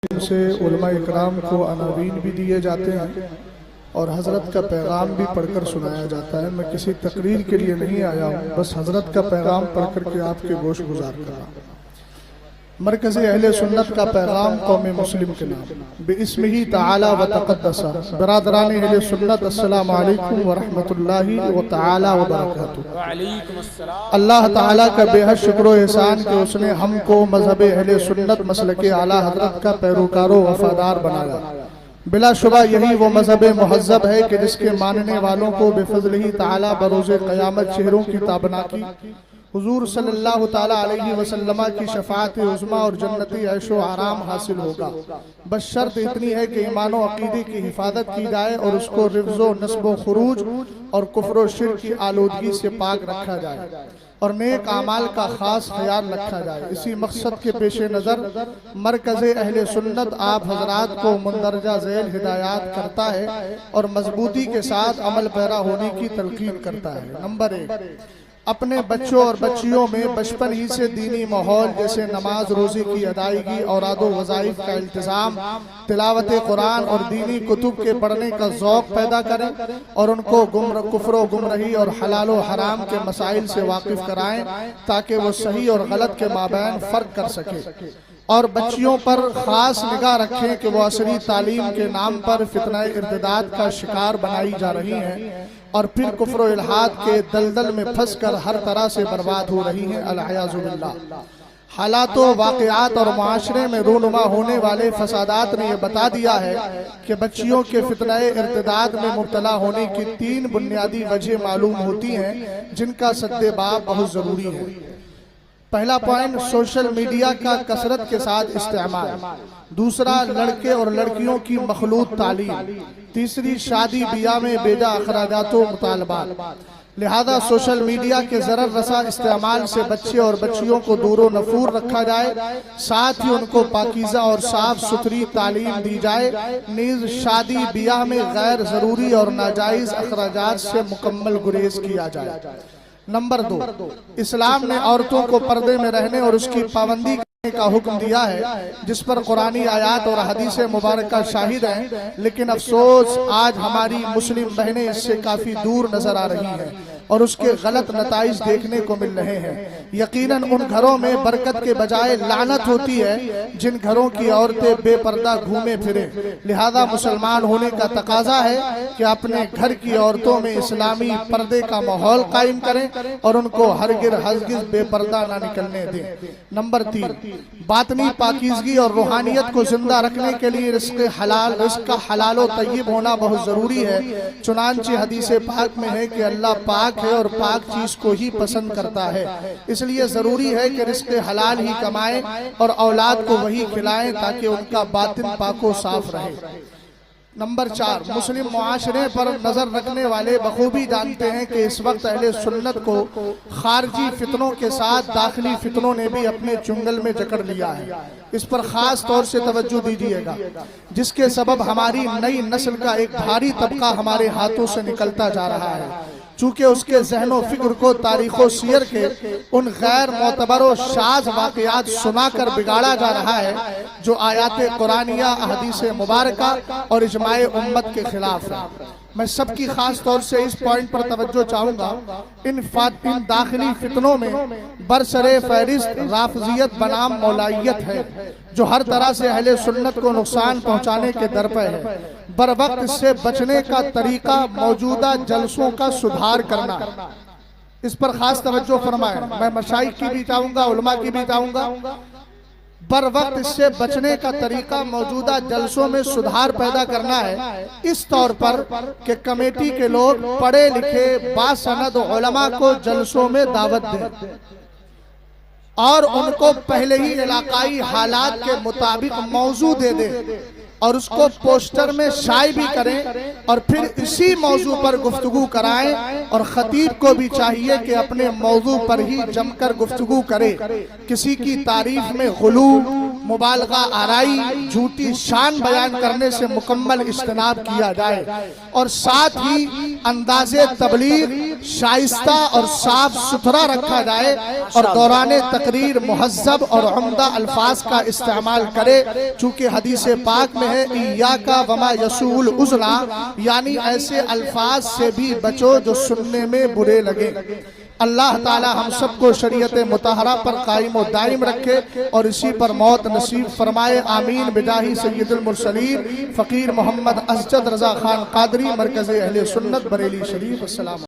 سے علماء اکرام کو عناوین بھی دیے جاتے ہیں اور حضرت کا پیغام بھی پڑھ کر سنایا جاتا ہے۔ میں کسی تقریر کے لیے نہیں آیا ہوں، بس حضرت کا پیغام پڑھ کر کے آپ کے گوش گزار کر رہا ہوں۔ مرکز اہل سنت کا پیغام قوم مسلم کے نام بِاسْمِهِ تعالی و تقدس۔ برادران اہل سنت، السلام علیکم ورحمۃ اللہ تعالی وبرکاتہ۔ اللہ تعالیٰ کا بے حد شکر و احسان کہ اس نے ہم کو مذہب اہل سنت مسلک اعلیٰ حضرت کا پیروکار و وفادار بنایا۔ بلا شبہ یہی وہ مذہب مہذب ہے کہ جس کے ماننے والوں کو بفضلہ تعالی بروز قیامت چہروں کی تابناکی حضور صلی اللہ تعالیٰ علیہ وسلم کی شفاعت عظمیٰ اور جنتی عیش و آرام حاصل ہوگا، بس شرط اتنی ہے کہ ایمان و عقیدے کی حفاظت کی جائے اور اس کو رفض و نسب و خروج اور کفر و شرک کی آلودگی سے پاک رکھا جائے اور نیک اعمال کا خاص خیال رکھا جائے۔ اسی مقصد کے پیش نظر مرکز اہل سنت آپ حضرات کو مندرجہ ذیل ہدایات کرتا ہے اور مضبوطی کے ساتھ عمل پیرا ہونے کی تلقین کرتا ہے۔ نمبر 1، اپنے بچوں اور بچیوں میں بچپن ہی سے دینی ماحول جیسے نماز روزے کی ادائیگی، اوراد و وظائف کا التزام، تلاوت قرآن اور دینی کتب کے پڑھنے کا ذوق پیدا کریں اور ان کو کفر و گمراہی اور حلال و حرام کے مسائل سے واقف کرائیں تاکہ وہ صحیح اور غلط کے مابین فرق کر سکیں، اور بچیوں پر خاص نگاہ رکھیں کہ وہ عصری تعلیم کے نام پر فتنہ ارتداد کا شکار بنائی جا رہی ہیں اور پھر کفر و الحاد کے دلدل میں پھنس کر ہر طرح سے برباد ہو رہی ہیں، العیاذ باللہ۔ حالات و واقعات اور معاشرے میں رونما ہونے والے فسادات نے یہ بتا دیا ہے کہ بچیوں کے فتنہ ارتداد میں مبتلا ہونے کی 3 بنیادی وجہ معلوم ہوتی ہیں جن کا سد باب بہت ضروری ہے۔ پہلا پوائنٹ، سوشل میڈیا کا کثرت کے ساتھ استعمال۔ دوسرا، لڑکے اور لڑکیوں کی مخلوط تعلیم۔ تیسری، شادی بیاہ میں بیجا اخراجات و مطالبات۔ لہذا سوشل میڈیا کے ضرر رسا استعمال سے بچے اور بچیوں کو دور و نفور رکھا جائے، ساتھ ہی ان کو پاکیزہ اور صاف ستھری تعلیم دی جائے، نیز شادی بیاہ میں غیر ضروری اور ناجائز اخراجات سے مکمل گریز کیا جائے۔ نمبر 2، اسلام نے عورتوں کو پردے میں رہنے اور اس کی پابندی کرنے کا حکم دیا ہے جس پر قرآنی آیات اور حدیث مبارکہ شاہد ہیں، لیکن افسوس آج ہماری مسلم بہنیں اس سے کافی دور نظر آ رہی ہیں اور اس کے غلط نتائج دیکھنے کو مل رہے ہیں۔ یقیناً ان گھروں میں برکت کے بجائے لعنت ہوتی ہے جن گھروں کی عورتیں بے پردہ گھومے پھریں۔ لہذا مسلمان ہونے کا تقاضا ہے کہ اپنے گھر کی عورتوں میں اسلامی پردے کا ماحول قائم کریں اور ان کو ہرگز بے پردہ نہ نکلنے دیں۔ نمبر 3، باطنی پاکیزگی اور روحانیت کو زندہ رکھنے کے لیے رزق کا حلال و طیب ہونا بہت ضروری ہے۔ چنانچہ حدیث پاک میں ہے کہ اللہ پاک ہے اور پاک چیز کو ہی پسند کرتا ہے، اس لیے ضروری ہے کہ رزق حلال ہی کمائیں اور اولاد کو وہی کھلائیں تاکہ ان کا باطن پاک و صاف رہے۔ نمبر 4، مسلم معاشرے پر نظر رکھنے والے بخوبی جانتے ہیں کہ اس وقت اہل سنت کو خارجی فتنوں کے ساتھ داخلی فتنوں نے بھی اپنے چنگل میں جکڑ لیا ہے۔ اس پر خاص طور سے توجہ دیجیے گا، جس کے سبب ہماری نئی نسل کا ایک بھاری طبقہ ہمارے ہاتھوں سے نکلتا جا رہا ہے، چونکہ اس کے ذہن و فکر کو تاریخ و سیر کے ان غیر معتبر و شاذ واقعات سنا کر بگاڑا جا رہا ہے جو آیات قرآنیہ، احادیث مبارکہ اور اجماع امت کے خلاف ہے۔ میں سب کی خاص طور سے اس پوائنٹ پر توجہ چاہوں گا، ان داخلی فتنوں میں برسر فہرست رافضیت بنام مولائیت ہے جو ہر طرح سے اہل سنت کو نقصان پہنچانے کے درپے ہے۔ بر وقت اس سے بچنے کا طریقہ موجودہ جلسوں کا سدھار کرنا، اس پر خاص توجہ فرمائیں۔ میں مشائخ کی بھی چاہوں گا، علماء کی بھی چاہوں گا۔ بر وقت اس سے بچنے کا طریقہ موجودہ جلسوں میں سدھار پیدا کرنا ہے، اس طور پر کہ کمیٹی کے لوگ پڑھے لکھے باسند علماء کو جلسوں میں دعوت دیں اور ان کو پہلے ہی علاقائی حالات کے مطابق موضوع دے دیں اور اس کو پوسٹر میں شائع بھی کریں اور پھر اسی موضوع پر گفتگو کرائیں، اور خطیب کو بھی چاہیے کہ اپنے موضوع پر ہی جم کر گفتگو کرے۔ کسی کی تعریف میں غلو، مبالغہ آرائی جھوٹی شان بیان کرنے سے مکمل اجتناب کیا جائے، اور ساتھ ہی انداز تبلیغ شائستہ اور صاف ستھرا رکھا جائے، اور دوران تقریر مہذب اور عمدہ الفاظ کا استعمال کرے، چونکہ حدیث پاک میں ہے ایاکا وما یسوء الاذن، یعنی ایسے الفاظ سے بھی بچو جو سننے میں برے لگے۔ اللہ تعالی ہم سب کو شریعت مطہرہ پر قائم و دائم رکھے اور اسی پر موت نصیب فرمائے، آمین بجاہ سید المرسلین فقیر محمد اسجد رضا خان قادری، مرکز اہل سنت بریلی شریف۔ السلام